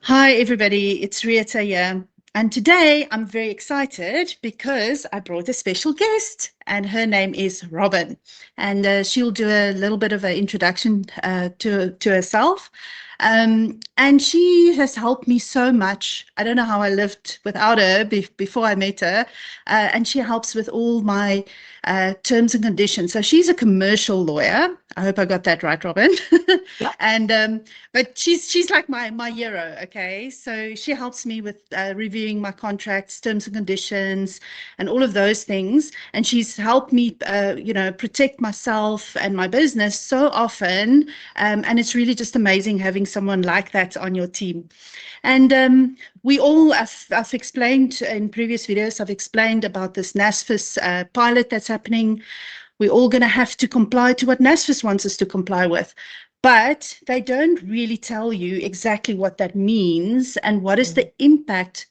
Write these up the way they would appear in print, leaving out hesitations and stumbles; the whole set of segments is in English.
Hi, everybody. It's Retha here. And today I'm very excited because I brought a special guest, and her name is Robyn. And she'll do a little bit of an introduction to herself. And she has helped me so much. I don't know how I lived without her before I met her. And she helps with all my terms and conditions. So she's a commercial lawyer. I hope I got that right, Robyn. Yeah. And but she's like my hero. Okay, so she helps me with reviewing my contracts, terms and conditions, and all of those things. And she's helped me protect myself and my business so often. And it's really just amazing having someone like that on your team. And we all, I've explained in previous videos, I've explained about this NSFAS pilot that's happening. We're all going to have to comply to what NSFAS wants us to comply with. But they don't really tell you exactly what that means and what is the impact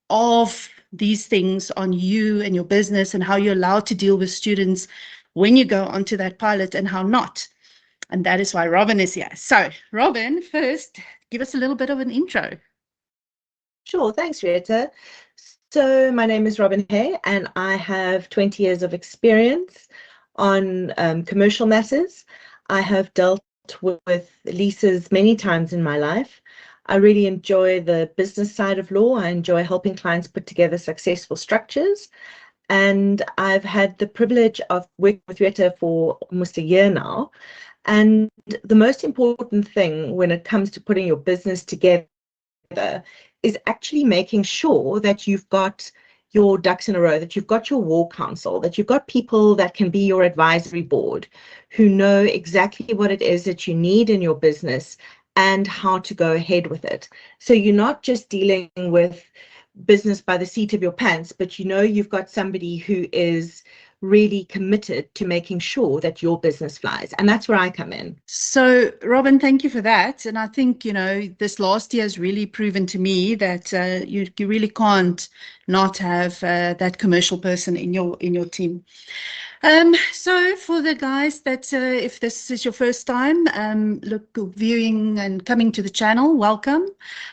of these things on you and your business, and how you're allowed to deal with students when you go onto that pilot and how not. And that is why Robyn is here. So, Robyn, first, give us a little bit of an intro. Sure, thanks, Rita. So my name is Robyn and I have 20 years of experience on commercial matters. I have dealt with leases many times in my life. I really enjoy the business side of law. I enjoy helping clients put together successful structures. And I've had the privilege of working with Rita for almost a year now. And the most important thing when it comes to putting your business together is actually making sure that you've got your ducks in a row, that you've got your war council, that you've got people that can be your advisory board who know exactly what it is that you need in your business and how to go ahead with it. So you're not just dealing with business by the seat of your pants, but you've got somebody who is really committed to making sure that your business flies. And that's where I come in. So, Robyn, thank you for that. And I think, this last year has really proven to me that you really can't not have that commercial person in your team. So for the guys that, if this is your first time, viewing and coming to the channel, welcome.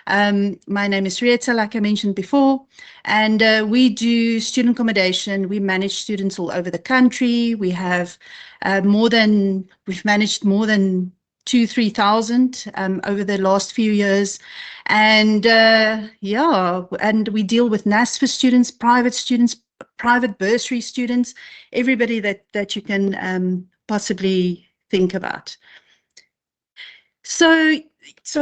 My name is Retha, like I mentioned before, and we do student accommodation. We manage students all over the country. We have we've managed more than 3,000 over the last few years. And and we deal with NSFAS students, private bursary students, everybody that you can possibly think about. So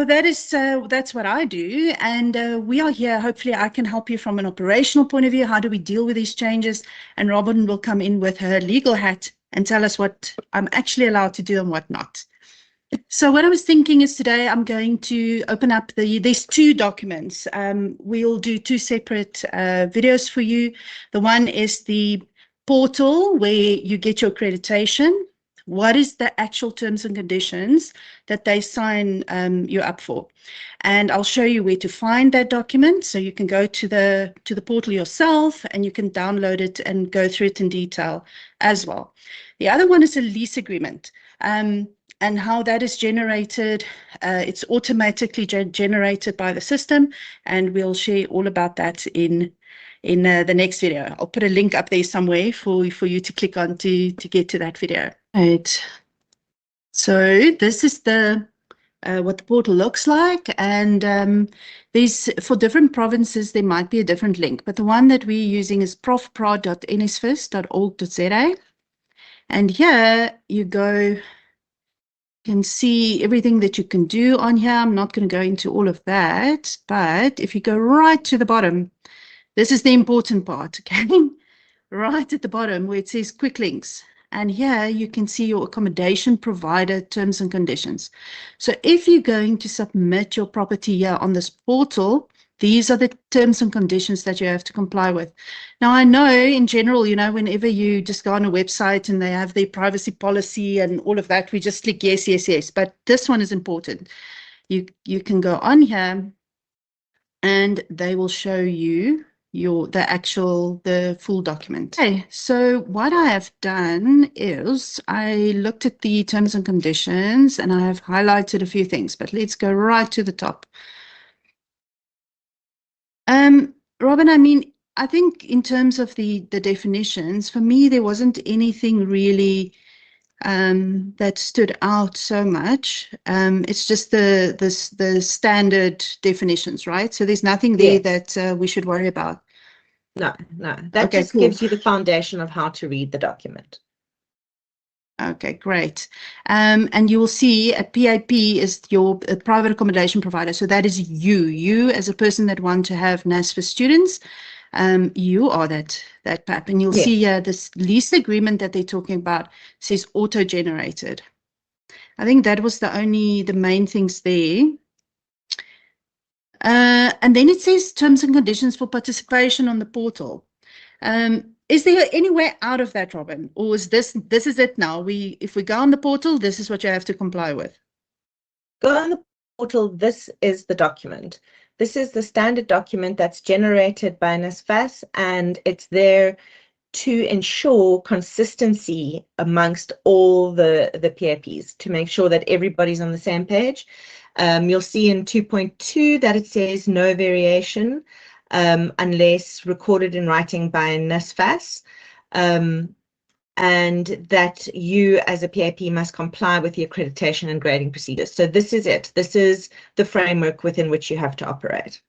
that's what I do, and we are here. Hopefully, I can help you from an operational point of view. How do we deal with these changes? And Robyn will come in with her legal hat and tell us what I'm actually allowed to do and what not. So what I was thinking is today I'm going to open up these two documents. We'll do two separate videos for you. The one is the portal where you get your accreditation. What is the actual terms and conditions that they sign you up for? And I'll show you where to find that document. So you can go to the portal yourself and you can download it and go through it in detail as well. The other one is a lease agreement. And how that is generated. It's automatically generated by the system, and we'll share all about that in the next video. I'll put a link up there somewhere for you to click on to get to that video. Right. So this is what the portal looks like, and these for different provinces there might be a different link, but the one that we're using is profprod.nsfas.org.za, and here you go. Can see everything that you can do on here. I'm not going to go into all of that, but if you go right to the bottom, this is the important part, okay? Right at the bottom where it says quick links. And here you can see your accommodation provider terms and conditions. So if you're going to submit your property here on this portal, these are the terms and conditions that you have to comply with. Now, I know in general, whenever you just go on a website and they have their privacy policy and all of that, we just click yes, yes, yes. But this one is important. You can go on here and they will show you the full document. Okay, so what I have done is I looked at the terms and conditions and I have highlighted a few things, but let's go right to the top. Robyn, I mean, I think in terms of the definitions, for me, there wasn't anything really that stood out so much. It's just the standard definitions, right? So there's nothing there Yes. that we should worry about. No, no. That Okay, just cool. gives you the foundation of how to read the document. Okay, great. And you will see a PAP is your private accommodation provider. So that is you as a person that want to have NSFAS students. You are that PAP. And you'll Yes. see this lease agreement that they're talking about says auto-generated. I think that was the main things there. And then it says terms and conditions for participation on the portal. Is there any way out of that, Robyn? Or is this is it now? If we go on the portal, this is what you have to comply with. Go on the portal. This is the document. This is the standard document that's generated by NSFAS, and it's there to ensure consistency amongst all the PAPs, to make sure that everybody's on the same page. You'll see in 2.2 that it says no variation unless recorded in writing by NSFAS, and that you as a PAP must comply with the accreditation and grading procedures. So this is it. This is the framework within which you have to operate.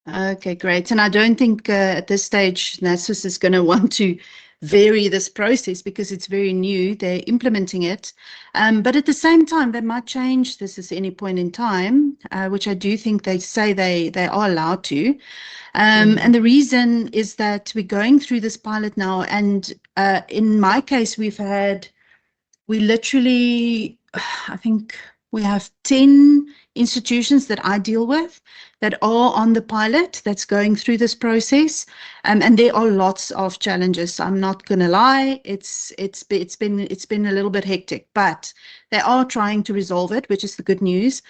Okay, great. And I don't think at this stage NSFAS is going to want to vary this process because it's very new. They're implementing it. But at the same time, they might change this at any point in time, which I do think they say they are allowed to. And the reason is that we're going through this pilot now. And in my case, we literally, I think we have 10 institutions that I deal with that are on the pilot that's going through this process. And there are lots of challenges. I'm not going to lie. It's been a little bit hectic, but they are trying to resolve it, which is the good news.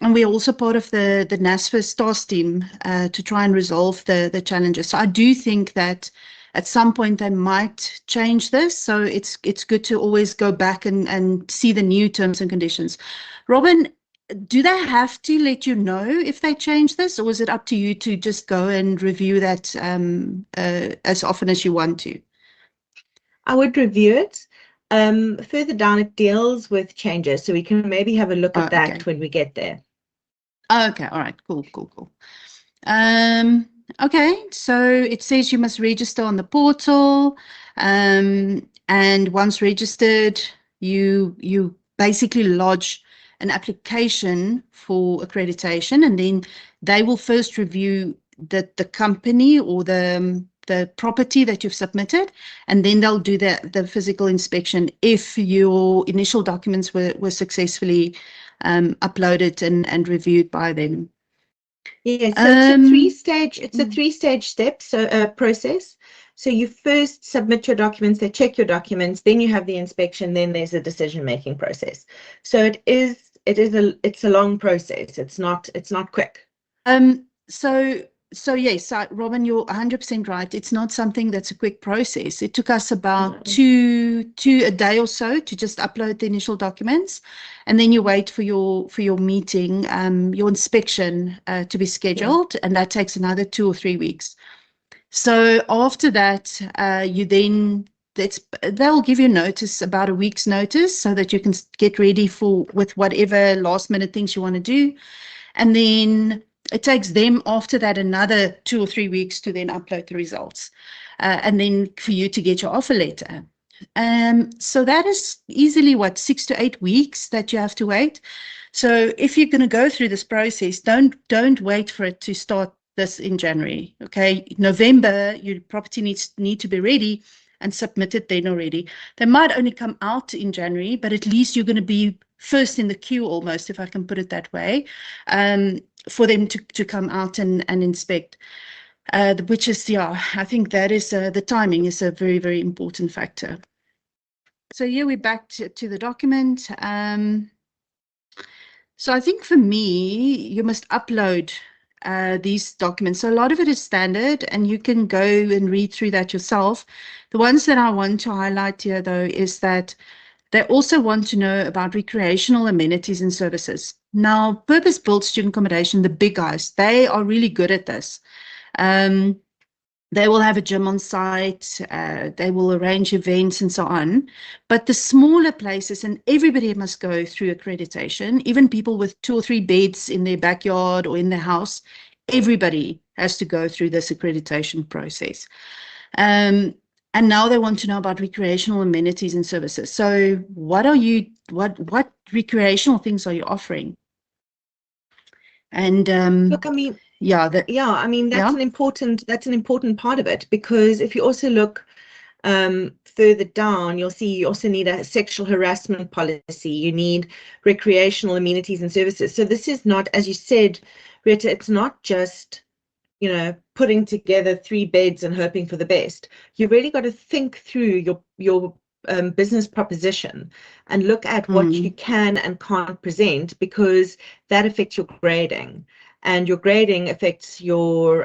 And we're also part of the NSFAS task team to try and resolve the challenges. So I do think that at some point they might change this. So it's good to always go back and see the new terms and conditions. Robyn, do they have to let you know if they change this, or is it up to you to just go and review that as often as you want to? I would review it. Further down, it deals with changes, so we can maybe have a look at that Okay. when we get there. Okay, all right, cool. Okay, so it says you must register on the portal, and once registered, you basically lodge an application for accreditation, and then they will first review the company or the property that you've submitted, and then they'll do the physical inspection if your initial documents were successfully uploaded and reviewed by them. Yeah, so it's a three-stage step, so process. So you first submit your documents, they check your documents, then you have the inspection, then there's a decision-making process. So it's a long process. It's not quick. So yes, Robyn, you're 100% right. It's not something that's a quick process. It took us about two a day or so to just upload the initial documents, and then you wait for your meeting, your inspection to be scheduled, and that takes another 2 or 3 weeks. So after that, they'll give you notice, about a week's notice, so that you can get ready with whatever last minute things you want to do, and then it takes them after that another 2 or 3 weeks to then upload the results, and then for you to get your offer letter. So that is easily 6 to 8 weeks that you have to wait. So if you're going to go through this process, don't wait for it to start this in January. Okay, November, your property need to be ready and submitted then already. They might only come out in January, but at least you're going to be first in the queue almost, if I can put it that way, for them to come out and inspect. Which is, I think that is the timing is a very, very important factor. So here we're back to the document. So I think for me, you must upload these documents. So a lot of it is standard, and you can go and read through that yourself. The ones that I want to highlight here, though, is that They also want to know about recreational amenities and services. Now, purpose-built student accommodation, the big guys, they are really good at this. They will have a gym on site, they will arrange events and so on. But the smaller places, and everybody must go through accreditation, even people with 2 or 3 beds in their backyard or in their house, everybody has to go through this accreditation process. And now they want to know about recreational amenities and services. So what recreational things are you offering? And Look, I mean, yeah, I mean, that's yeah. an important part of it, because if you also look further down, you'll see you also need a sexual harassment policy. You need recreational amenities and services. So this is not, as you said, Retha, it's not just, putting together 3 beds and hoping for the best. You've really got to think through your business proposition and look at what you can and can't present, because that affects your grading. And your grading affects your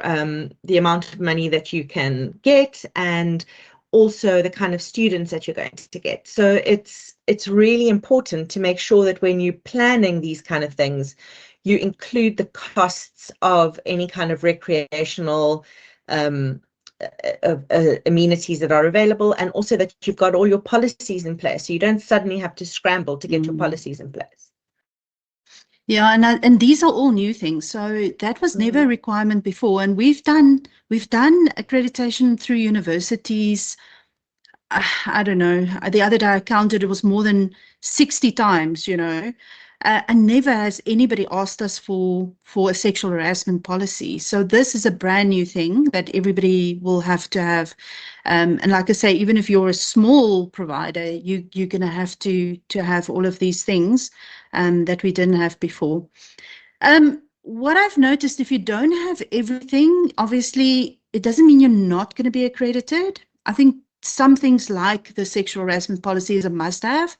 the amount of money that you can get, and also the kind of students that you're going to get. So it's really important to make sure that when you're planning these kind of things, you include the costs of any kind of recreational amenities that are available, and also that you've got all your policies in place, so you don't suddenly have to scramble to get your policies in place. Yeah, and these are all new things. So that was never a requirement before, and we've done accreditation through universities. I don't know. The other day I counted, it was more than 60 times, and never has anybody asked us for a sexual harassment policy. So this is a brand new thing that everybody will have to have. And like I say, even if you're a small provider, you're going to have to have all of these things that we didn't have before. What I've noticed, if you don't have everything, obviously, it doesn't mean you're not going to be accredited. I think some things like the sexual harassment policy is a must-have.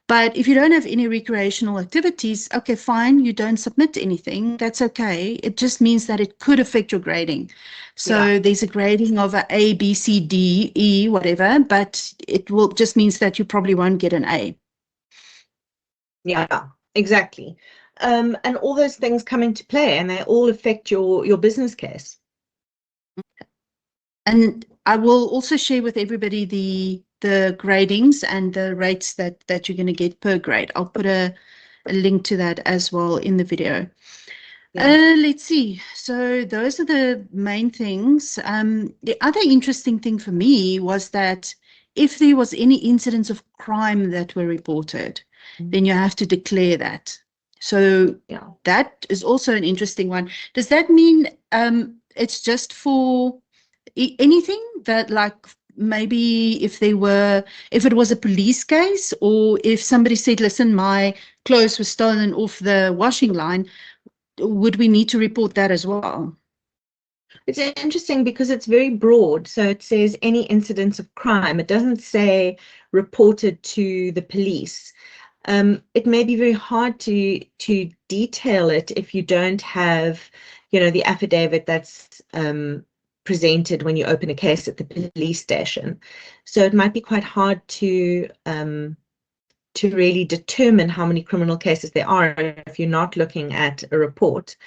But if you don't have any recreational activities, okay, fine, you don't submit anything. That's okay. It just means that it could affect your grading. So there's a grading of A, B, C, D, E, whatever, but it will just means that you probably won't get an A. Yeah, exactly. And all those things come into play, and they all affect your business case. And I will also share with everybody the gradings and the rates that you're going to get per grade. I'll put a link to that as well in the video. Let's see. So those are the main things. The other interesting thing for me was that if there was any incidents of crime that were reported, then you have to declare that. So that is also an interesting one. Does that mean it's just for anything that, like, maybe if it was a police case, or if somebody said, listen, my clothes were stolen off the washing line, would we need to report that as well? It's interesting because it's very broad. So it says any incidents of crime. It doesn't say reported to the police. It may be very hard to detail it if you don't have, the affidavit that's presented when you open a case at the police station. So it might be quite hard to really determine how many criminal cases there are if you're not looking at a report.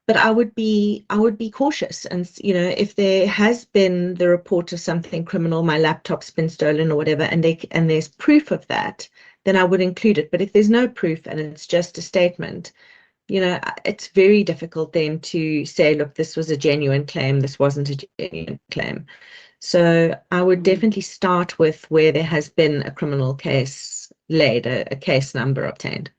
But I would be cautious, and if there has been the report of something criminal, my laptop's been stolen or whatever, and there's proof of that, then I would include it. But if there's no proof and it's just a statement, it's very difficult then to say, look, this was a genuine claim, this wasn't a genuine claim. So I would definitely start with where there has been a criminal case laid, a case number obtained.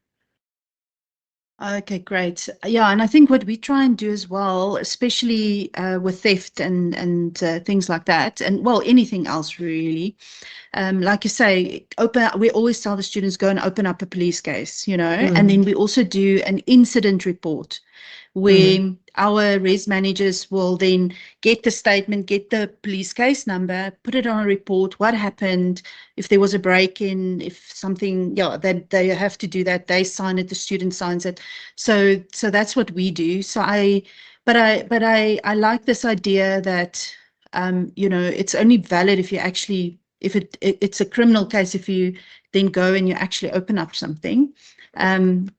Okay, great. Yeah, and I think what we try and do as well, especially with theft and things like that, and well, anything else really, like you say, we always tell the students, go and open up a police case, and then we also do an incident report where our res managers will then get the statement, get the police case number, put it on a report, what happened, if there was a break-in, if something, that they have to do that, they sign it, the student signs it. So that's what we do. So I like this idea that, it's only valid if you actually if it's a criminal case if you then go and you actually open up something.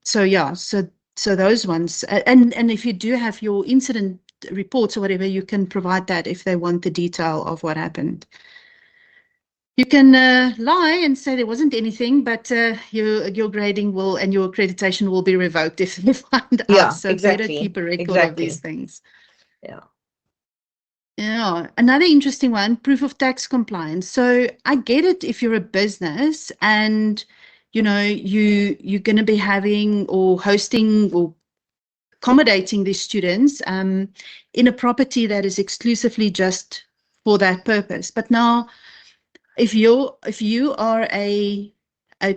So yeah, so those ones, and if you do have your incident reports or whatever, you can provide that if they want the detail of what happened. You can lie and say there wasn't anything, but your grading will and your accreditation will be revoked if they find out. So exactly. better keep a record of these things. Yeah. Yeah, another interesting one, proof of tax compliance. So I get it if you're a business and you're going to be having or hosting or accommodating these students in a property that is exclusively just for that purpose. But now, if you are a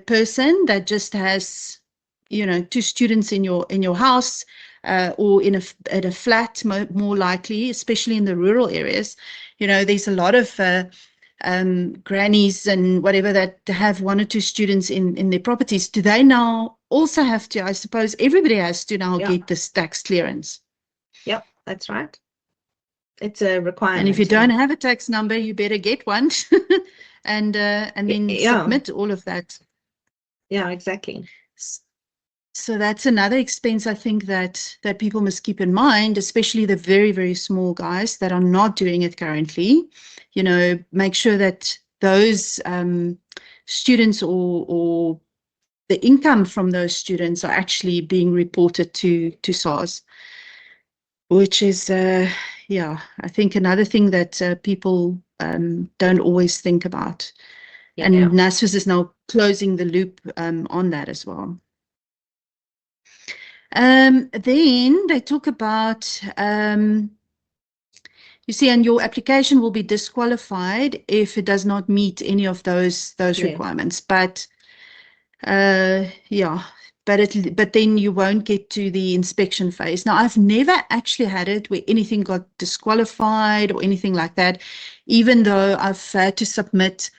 person that just has 2 students in your house or at a flat, more likely, especially in the rural areas, there's a lot of grannies and whatever that have 1 or 2 students in their properties. Do they now also have to, I suppose everybody has to now get this tax clearance? Yep, that's right. It's a requirement. And if you don't have a tax number, you better get one and then submit all of that. Yeah, exactly. So that's another expense I think that people must keep in mind, especially the very, very small guys that are not doing it currently. Make sure that those students or the income from those students are actually being reported to SARS, which is, I think another thing that people don't always think about. Yeah. And NSFAS is now closing the loop on that as well. Then they talk about, you see, and your application will be disqualified if it does not meet any of those requirements. But but then you won't get to the inspection phase. Now, I've never actually had it where anything got disqualified or anything like that, even though I've had to submit,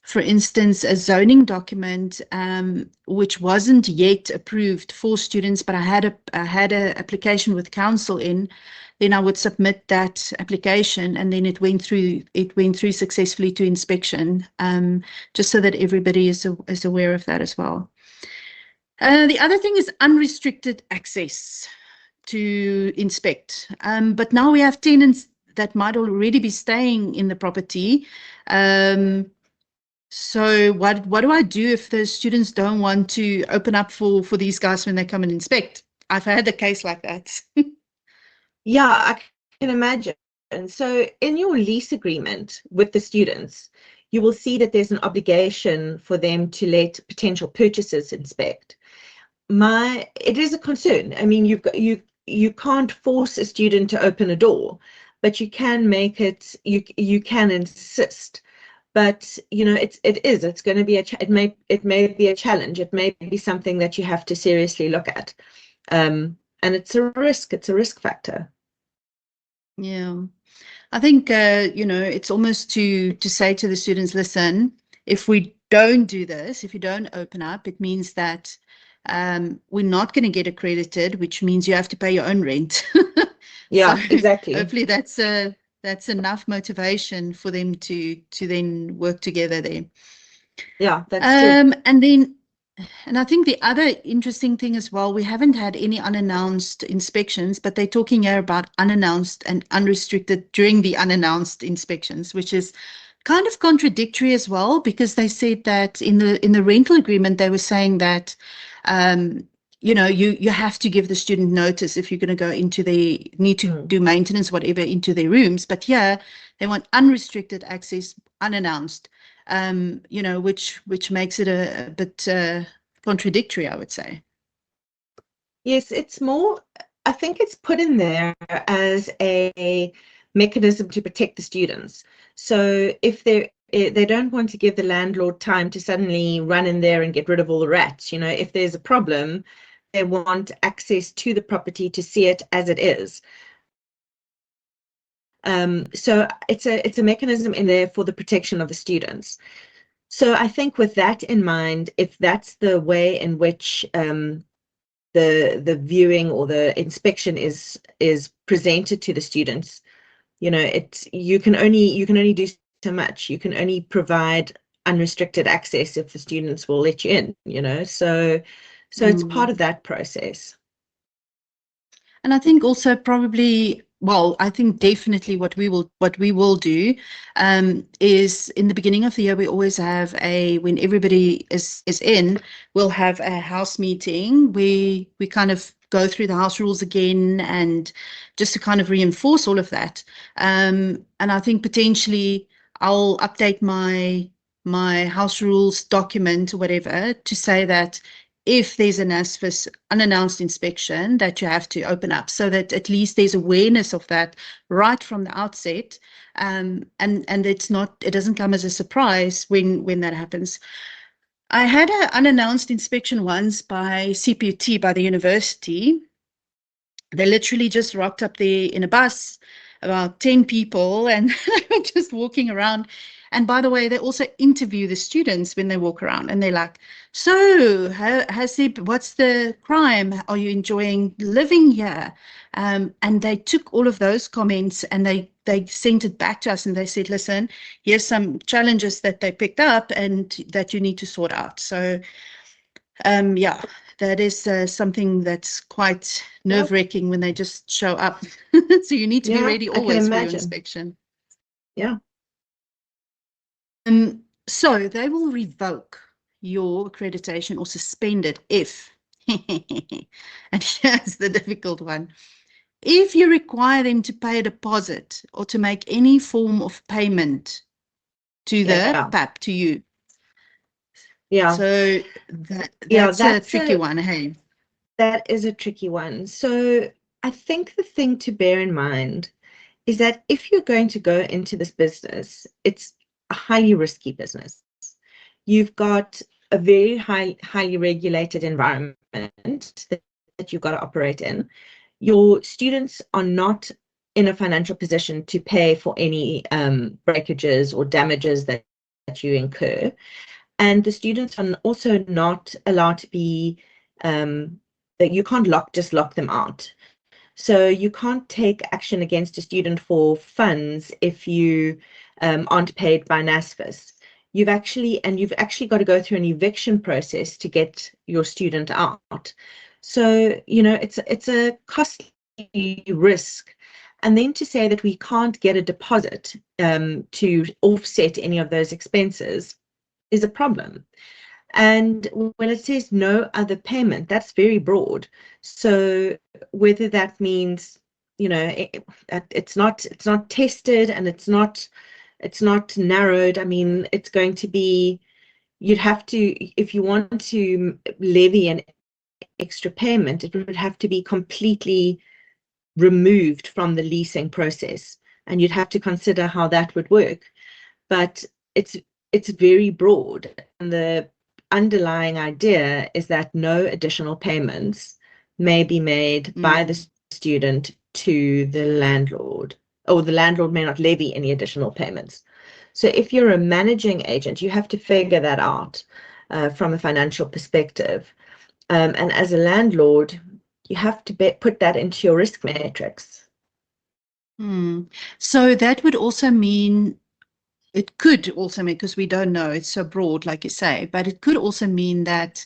for instance, a zoning document which wasn't yet approved for students, but I had a application with council in. Then I would submit that application, and then it went through successfully to inspection, just so that everybody is aware of that as well. The other thing is unrestricted access to inspect. But now we have tenants that might already be staying in the property. So what do I do if the students don't want to open up for these guys when they come and inspect? I've had a case like that. Yeah, I can imagine. And so in your lease agreement with the students, you will see that there's an obligation for them to let potential purchasers inspect. It is a concern. I mean, you can't force a student to open a door, but you can make it, you can insist. But it's going to be it may be a challenge. It may be something that you have to seriously look at, and it's a risk factor. Yeah, I think it's almost to say to the students, listen, if we don't do this, if you don't open up, it means that we're not going to get accredited, which means you have to pay your own rent. Yeah, so exactly. Hopefully that's enough motivation for them to then work together there. Yeah, that's true. And I think the other interesting thing as well, we haven't had any unannounced inspections, but they're talking here about unannounced and unrestricted during the unannounced inspections, which is kind of contradictory as well, because they said that in the rental agreement, they were saying that you have to give the student notice if you're going to go into need to do maintenance, whatever, into their rooms. But here they want unrestricted access, unannounced, which makes it a bit contradictory, I would say. Yes, it's more, I think it's put in there as a mechanism to protect the students. So if they don't want to give the landlord time to suddenly run in there and get rid of all the rats, if there's a problem, they want access to the property to see it as it is. So it's a mechanism in there for the protection of the students. So I think with that in mind, if that's the way in which the viewing or the inspection is presented to the students, you can only do so much. You can only provide unrestricted access if the students will let you in, you know. So it's part of that process. And I think also probably, well, I think definitely what we will do is in the beginning of the year, we always have when everybody is in, we'll have a house meeting where we kind of go through the house rules again and just to kind of reinforce all of that. And I think potentially I'll update my house rules document or whatever to say that if there's an NSFAS unannounced inspection that you have to open up, so that at least there's awareness of that right from the outset, and it doesn't come as a surprise when that happens. I had an unannounced inspection once by CPUT, by the university. They literally just rocked up there in a bus, about 10 people, and they were just walking around. And by the way, they also interview the students when they walk around, and they're like, so what's the crime? Are you enjoying living here? And they took all of those comments and they sent it back to us, and they said, listen, here's some challenges that they picked up and that you need to sort out. So yeah, that is something that's quite nerve-wracking when they just show up. So you need to be ready always for your inspection. Yeah. So they will revoke your accreditation or suspend it if, and here's the difficult one, if you require them to pay a deposit or to make any form of payment to the PAP, to you. Yeah. So that's a tricky one, hey? That is a tricky one. So I think the thing to bear in mind is that if you're going to go into this business, it's a highly risky business. You've got a very highly regulated environment that you've got to operate in. Your students are not in a financial position to pay for any breakages or damages that you incur. And the students are also not allowed to be, that you can't just lock them out. So you can't take action against a student for funds if you aren't paid by NSFAS. You've actually got to go through an eviction process to get your student out. So, you know, it's a costly risk. And then to say that we can't get a deposit to offset any of those expenses is a problem. And when it says no other payment, that's very broad. So whether that means, you know, it's not tested and it's not narrowed. I mean, it's going to be, you'd have to, if you want to levy an extra payment, it would have to be completely removed from the leasing process, and you'd have to consider how that would work. But it's very broad, and the underlying idea is that no additional payments may be made by the student to the landlord, or the landlord may not levy any additional payments. So if you're a managing agent, you have to figure that out from a financial perspective. And as a landlord, you have to put that into your risk matrix. So that would also mean, it could also mean, because we don't know, it's so broad, like you say, but it could also mean that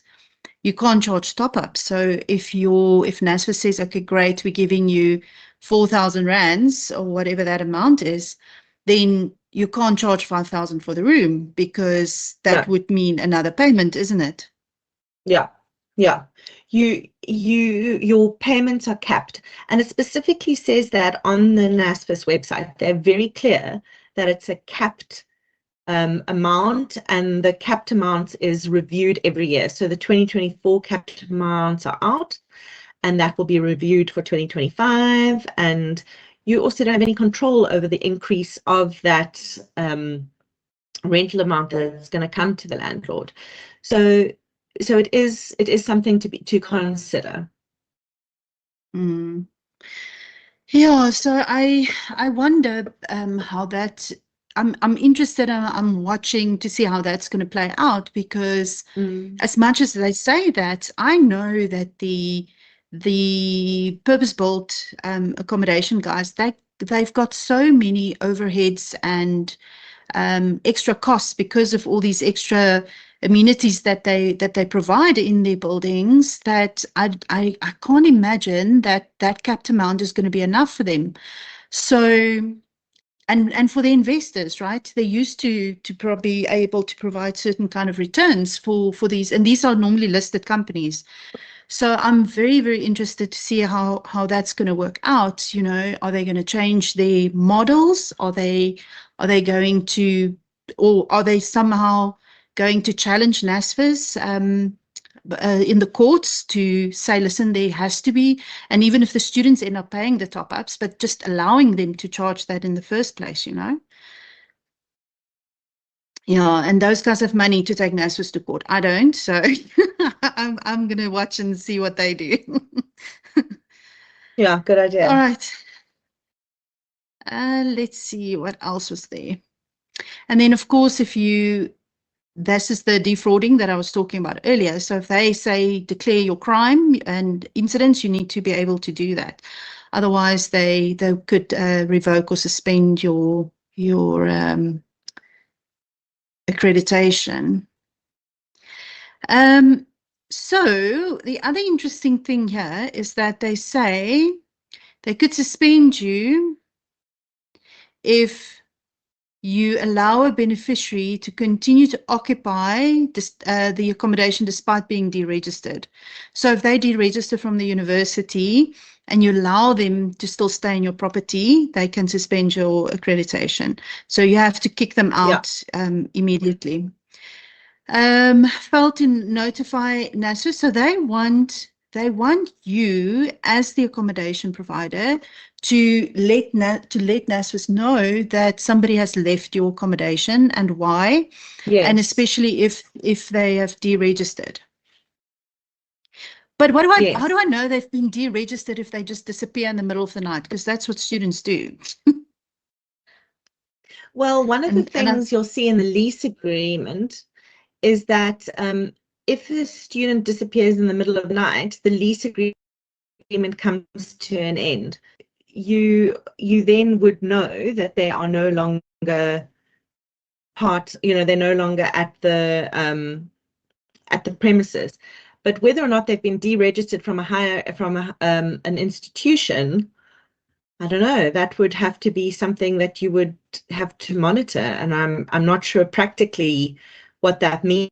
you can't charge top-ups. So if NSFAS says, okay, great, we're giving you 4,000 rands or whatever that amount is, then you can't charge 5,000 for the room, because that would mean another payment, isn't it? Yeah. Your payments are capped, and it specifically says that on the NSFAS website. They're very clear that it's a capped amount, and the capped amount is reviewed every year. So the 2024 capped amounts are out, and that will be reviewed for 2025. And you also don't have any control over the increase of that rental amount that's going to come to the landlord. So it is something to consider. Yeah, so I wonder how that. I'm interested. I'm watching to see how that's going to play out, because as much as they say that, I know that the purpose-built accommodation guys, they've got so many overheads and extra costs because of all these extra amenities that they provide in their buildings, that I can't imagine that that capped amount is going to be enough for them. So, and for the investors, right? They used to probably able to provide certain kind of returns for these, and these are normally listed companies. So I'm very, very interested to see how that's going to work out. You know, are they going to change their models? Are they going to, or are they somehow going to challenge NSFAS in the courts to say, listen, there has to be, and even if the students end up paying the top ups, but just allowing them to charge that in the first place, you know? Yeah, and those guys have money to take NSFAS to court. I don't, so I'm going to watch and see what they do. Yeah, good idea. All right. Let's see what else was there. And then, of course, this is the defrauding that I was talking about earlier. So if they say declare your crime and incidents, you need to be able to do that. Otherwise, they could revoke or suspend your accreditation. So the other interesting thing here is that they say they could suspend you if you allow a beneficiary to continue to occupy the accommodation despite being deregistered. So if they deregister from the university and you allow them to still stay in your property, they can suspend your accreditation. So you have to kick them out immediately. Fail to notify NSFAS. So they want you as the accommodation provider to let NSFAS know that somebody has left your accommodation and why, and especially if they have deregistered. But what do I? How do I know they've been deregistered if they just disappear in the middle of the night? Because that's what students do. Well, one of the things you'll see in the lease agreement is that if the student disappears in the middle of the night, the lease agreement comes to an end. You then would know that they are no longer part, you know, they're no longer at the premises. But whether or not they've been deregistered from an institution, I don't know. That would have to be something that you would have to monitor, and I'm not sure practically what that means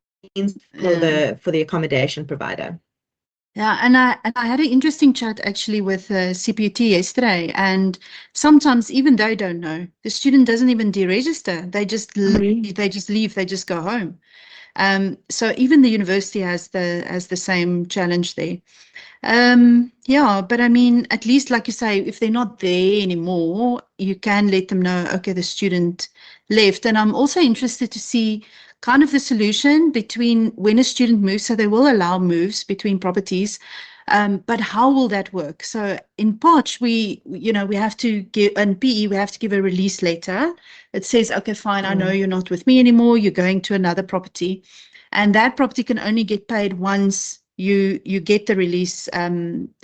for the accommodation provider. Yeah, and I had an interesting chat actually with CPUT yesterday, and sometimes even they don't know. The student doesn't even deregister. They just leave. They just go home. So even the university has the same challenge there. Yeah, but I mean, at least like you say, if they're not there anymore, you can let them know, okay, the student left. And I'm also interested to see kind of the solution between when a student moves. So they will allow moves between properties, but how will that work? So in Potch, we have to give, in PE, we have to give a release letter. It says, okay, fine, I know you're not with me anymore. You're going to another property. And that property can only get paid once you get the release,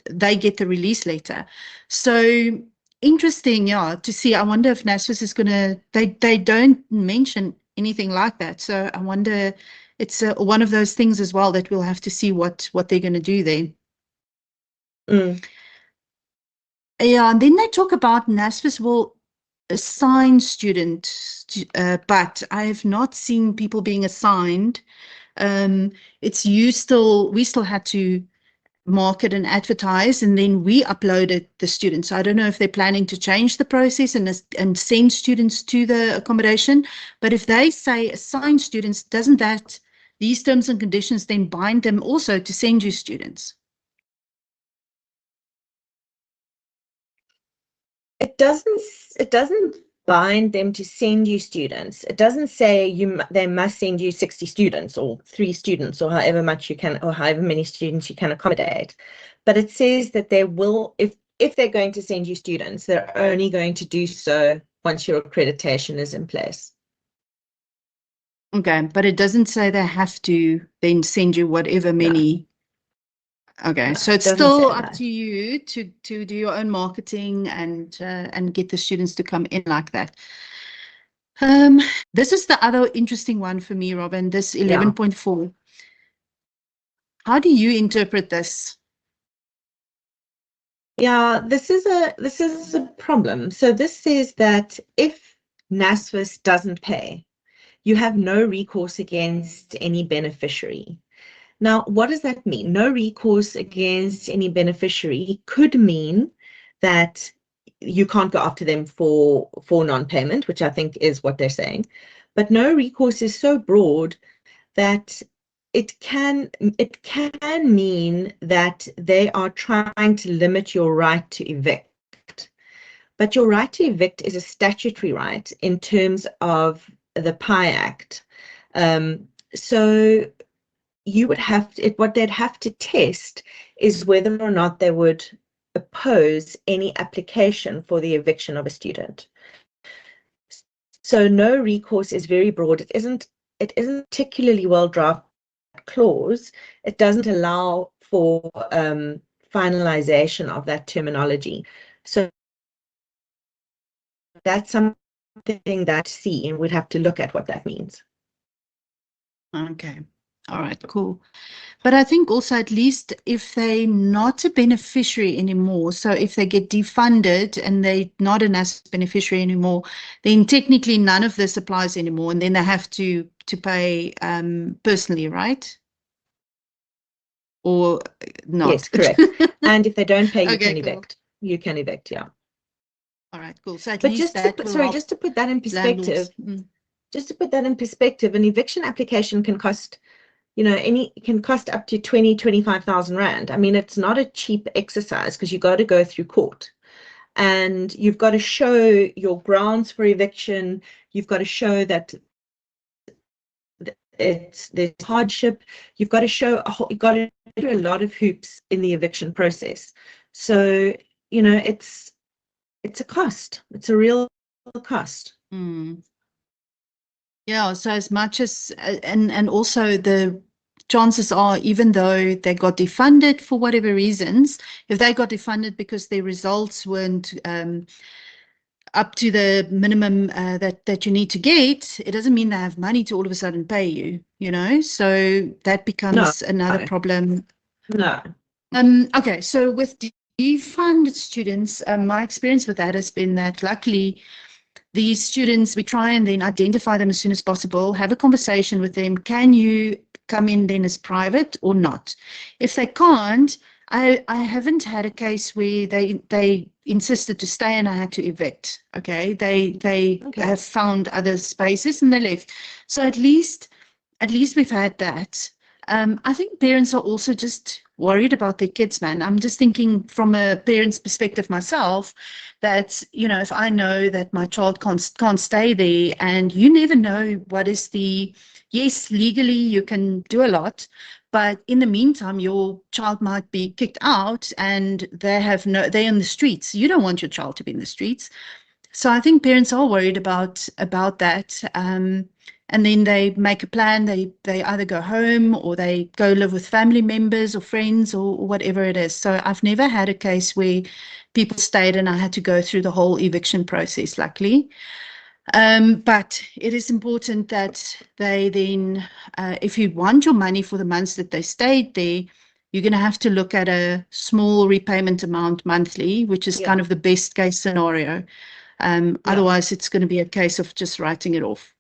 they get the release letter. So interesting, yeah, to see. I wonder if NSFAS is going to, they don't mention anything like that. So I wonder, it's one of those things as well that we'll have to see what they're going to do there. Yeah, and then they talk about NSFAS will assign students, but I have not seen people being assigned. It's we still had to market and advertise, and then we uploaded the students. So I don't know if they're planning to change the process and send students to the accommodation, but if they say assign students, doesn't that, these terms and conditions then bind them also to send you students? It doesn't bind them to send you students. It doesn't say they must send you 60 students or 3 students or however much you can, or however many students you can accommodate. But it says that they will, if they're going to send you students, they're only going to do so once your accreditation is in place. Okay, but it doesn't say they have to then send you whatever many. Okay, so it's still up to you to do your own marketing and get the students to come in like that. Um, this is the other interesting one for me, Robyn, this Yeah. 11.4. How do you interpret this? Yeah, this is a problem. So this says that if NSFAS doesn't pay, you have no recourse against any beneficiary. Now, what does that mean? No recourse against any beneficiary could mean that you can't go after them for non-payment, which I think is what they're saying. But no recourse is so broad that it can mean that they are trying to limit your right to evict. But your right to evict is a statutory right in terms of the PI Act. So you would have to, what they'd have to test is whether or not they would oppose any application for the eviction of a student. So no recourse is very broad. It isn't particularly well drafted clause. It doesn't allow for finalization of that terminology. So that's something that C, and we'd have to look at what that means. Okay. All right, cool. But I think also at least if they're not a beneficiary anymore, so if they get defunded and they're not an asset beneficiary anymore, then technically none of this applies anymore, and then they have to pay personally, right? Or not? Yes, correct. And if they don't pay, you Okay, can cool. evict. You can evict, yeah. All right, cool. So at But least that will help just to put that in perspective, landlords. just to put that in perspective, an eviction application can cost, can cost up to 25,000 Rand. I mean, it's not a cheap exercise because you got to go through court and you've got to show your grounds for eviction. You've got to show that there's hardship. You've got to show you've got to do a lot of hoops in the eviction process. So, it's a cost. It's a real cost. Yeah, so as much as and also the chances are, even though they got defunded for whatever reasons, if they got defunded because their results weren't up to the minimum that you need to get, it doesn't mean they have money to all of a sudden pay you, so that becomes another problem. No. Okay, so with defunded students, my experience with that has been that luckily these students, we try and then identify them as soon as possible, have a conversation with them. Can you come in then as private or not? If they can't, I haven't had a case where they insisted to stay and I had to evict. Okay, they have found other spaces and they left. So at least we've had that. I think parents are also just worried about their kids, man. I'm just thinking from a parent's perspective myself that, if I know that my child can't stay there, and you never know what is yes, legally you can do a lot, but in the meantime, your child might be kicked out and they're in the streets. You don't want your child to be in the streets. So I think parents are worried about that. And then they make a plan. They either go home or they go live with family members or friends or whatever it is. So I've never had a case where people stayed and I had to go through the whole eviction process, luckily. But it is important that they then, if you want your money for the months that they stayed there, you're going to have to look at a small repayment amount monthly, which is kind of the best case scenario. Otherwise, it's going to be a case of just writing it off.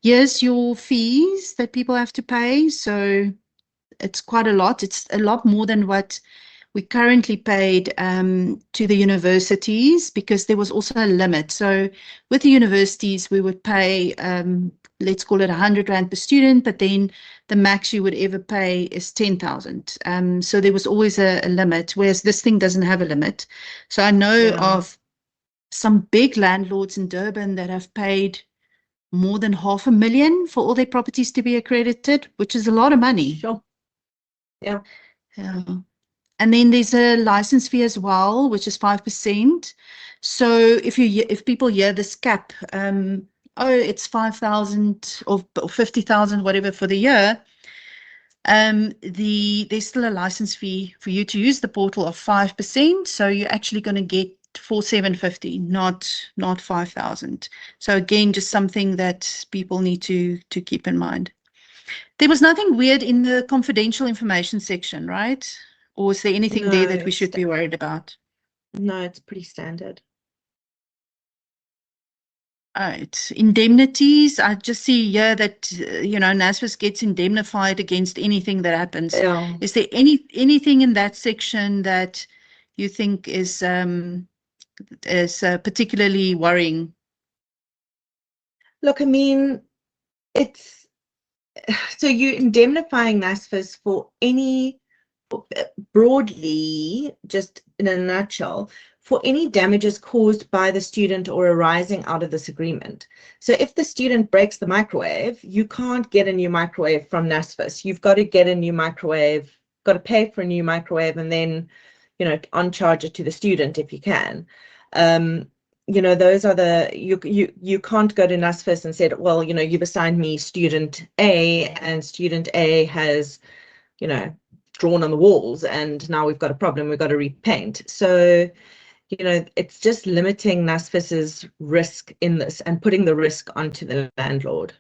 Here's your fees that people have to pay. So it's quite a lot. It's a lot more than what we currently paid to the universities, because there was also a limit. So with the universities, we would pay, let's call it 100 Rand per student, but then the max you would ever pay is 10,000. So there was always a limit, whereas this thing doesn't have a limit. So I know of some big landlords in Durban that have paid more than 500,000 for all their properties to be accredited, which is a lot of money. Sure. Yeah. And then there's a license fee as well, which is 5%. So if people hear this cap, it's 5,000 or 50,000, whatever for the year, there's still a license fee for you to use the portal of 5%. So you're actually going to get 4,750, not 5,000. So again, just something that people need to keep in mind. There was nothing weird in the confidential information section, right? Or is there anything No, there that we it's should be worried about? no, it's pretty standard. Right. Indemnities, I just see here that, NSFAS gets indemnified against anything that happens. Yeah. Is there anything in that section that you think is particularly worrying? Look, I mean, it's so you're indemnifying NSFAS for any, broadly, just in a nutshell, for any damages caused by the student or arising out of this agreement. So if the student breaks the microwave, you can't get a new microwave from NSFAS. You've got to get a new microwave, got to pay for a new microwave, and then, on charge it to the student if you can. Those are you can't go to NSFAS and say, well, you've assigned me student A, and student A has, drawn on the walls, and now we've got a problem, we've got to repaint. So, it's just limiting NSFAS's risk in this and putting the risk onto the landlord.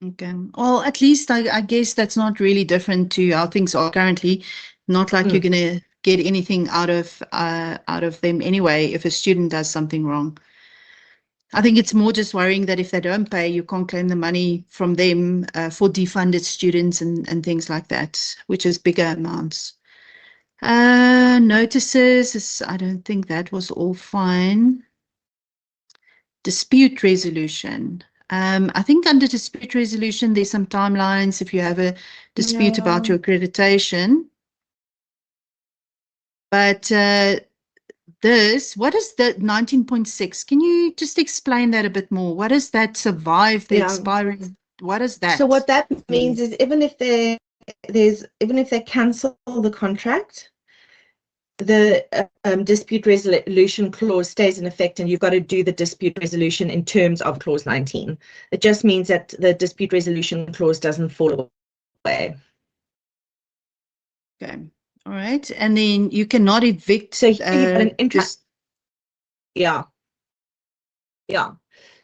Okay. Well, at least I guess that's not really different to how things are currently. Not like you're going to get anything out of them anyway if a student does something wrong. I think it's more just worrying that if they don't pay, you can't claim the money from them for defunded students and things like that, which is bigger amounts. Notices, I don't think that was all fine. Dispute resolution. I think under dispute resolution, there's some timelines if you have a dispute about your accreditation. But what is the 19.6? Can you just explain that a bit more? What does that survive the expiry? What is that? So what that means is even if they cancel the contract, the dispute resolution clause stays in effect, and you've got to do the dispute resolution in terms of clause 19. It just means that the dispute resolution clause doesn't fall away. Okay. All right. And then you cannot evict. So you've got an interest. Yeah.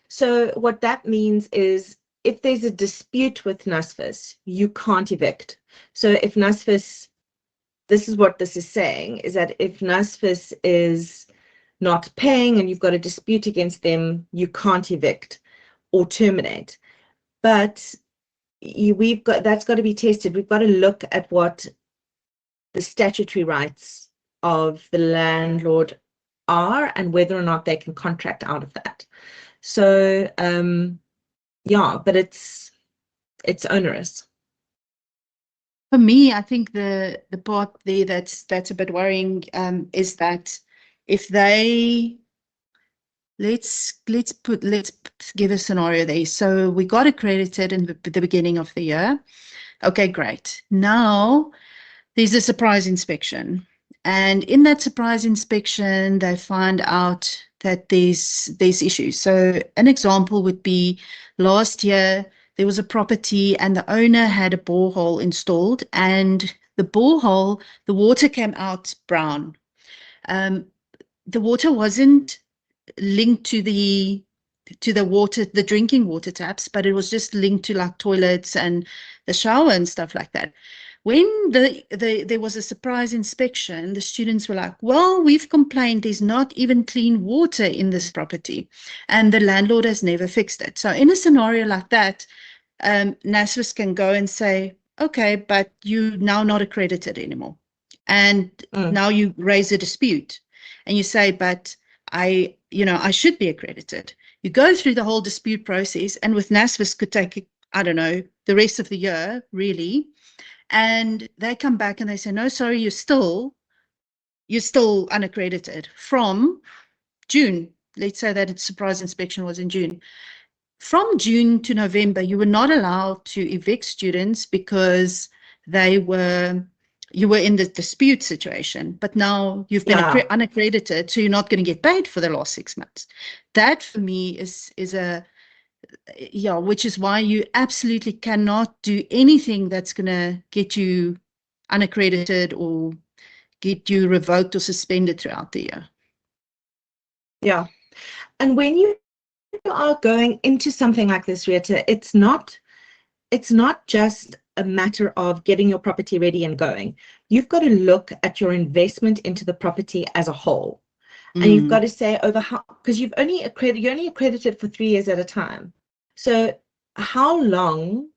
So what that means is if there's a dispute with NSFAS, you can't evict. So if NSFAS, this is what this is saying, is that if NSFAS is not paying and you've got a dispute against them, you can't evict or terminate. But that's got to be tested. We've got to look at what the statutory rights of the landlord are and whether or not they can contract out of that. So but it's onerous. For me, I think the part there that's a bit worrying is that if they let's give a scenario there. So we got accredited in the beginning of the year. Okay, great. Now there's a surprise inspection, and in that surprise inspection, they find out that there's issues. So an example would be last year there was a property and the owner had a borehole installed, and the borehole, the water came out brown. The water wasn't linked to the drinking water taps, but it was just linked to like toilets and the shower and stuff like that. When there was a surprise inspection, the students were like, well, we've complained there's not even clean water in this property, and the landlord has never fixed it. So in a scenario like that, NSFAS can go and say, okay, but you're now not accredited anymore. And now you raise a dispute and you say, but I should be accredited. You go through the whole dispute process, and with NSFAS could take, I don't know, the rest of the year, really. And they come back and they say, no, sorry, you're still unaccredited from June. Let's say that its surprise inspection was in June. From June to November, you were not allowed to evict students because you were in the dispute situation, but now you've been unaccredited, so you're not going to get paid for the last 6 months. That for me is which is why you absolutely cannot do anything that's going to get you unaccredited or get you revoked or suspended throughout the year. Yeah. And when you are going into something like this, Retha, it's not just a matter of getting your property ready and going. You've got to look at your investment into the property as a whole. And you've got to say over how, because you're only accredited for 3 years at a time. So how long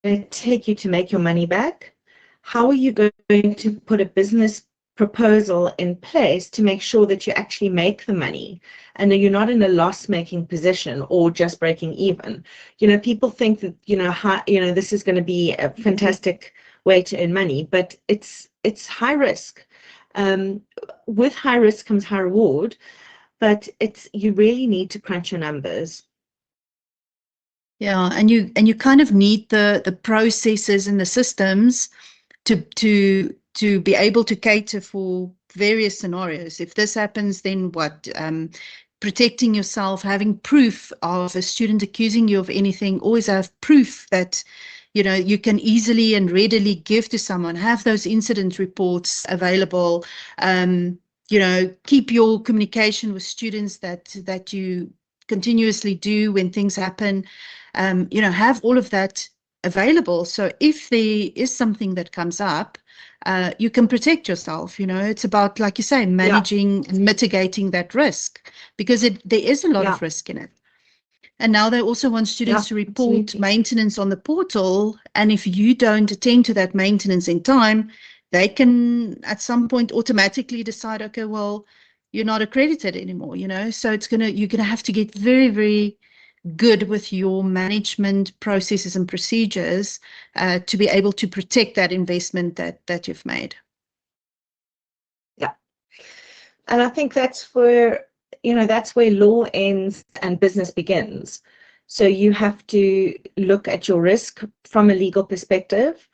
will it take you to make your money back? How are you going to put a business proposal in place to make sure that you actually make the money and that you're not in a loss-making position or just breaking even? People think that, this is going to be a fantastic way to earn money, but it's high risk. With high risk comes high reward, but you really need to crunch your numbers. Yeah, and you kind of need the processes and the systems to be able to cater for various scenarios. If this happens, then what? Protecting yourself, having proof of a student accusing you of anything, always have proof that you can easily and readily give to someone, have those incident reports available, keep your communication with students that you continuously do when things happen, have all of that available. So if there is something that comes up, you can protect yourself. It's about, like you say, managing and mitigating that risk, because there is a lot of risk in it. And now they also want students to report maintenance on the portal. And if you don't attend to that maintenance in time, they can at some point automatically decide, okay, well, you're not accredited anymore, So you're gonna have to get very, very good with your management processes and procedures to be able to protect that investment that you've made. Yeah. And I think that's where law ends and business begins. So you have to look at your risk from a legal perspective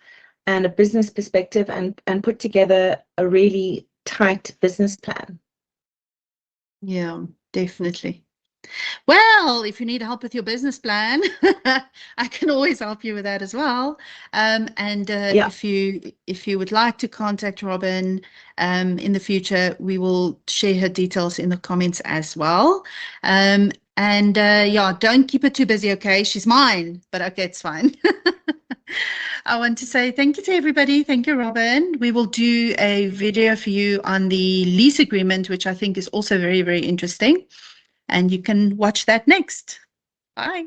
and a business perspective and put together a really tight business plan. Yeah, definitely. Well, if you need help with your business plan, I can always help you with that as well. If you would like to contact Robyn in the future, we will share her details in the comments as well. Don't keep her too busy, okay? She's mine, but okay, it's fine. I want to say thank you to everybody. Thank you, Robyn. We will do a video for you on the lease agreement, which I think is also very, very interesting. And you can watch that next. Bye.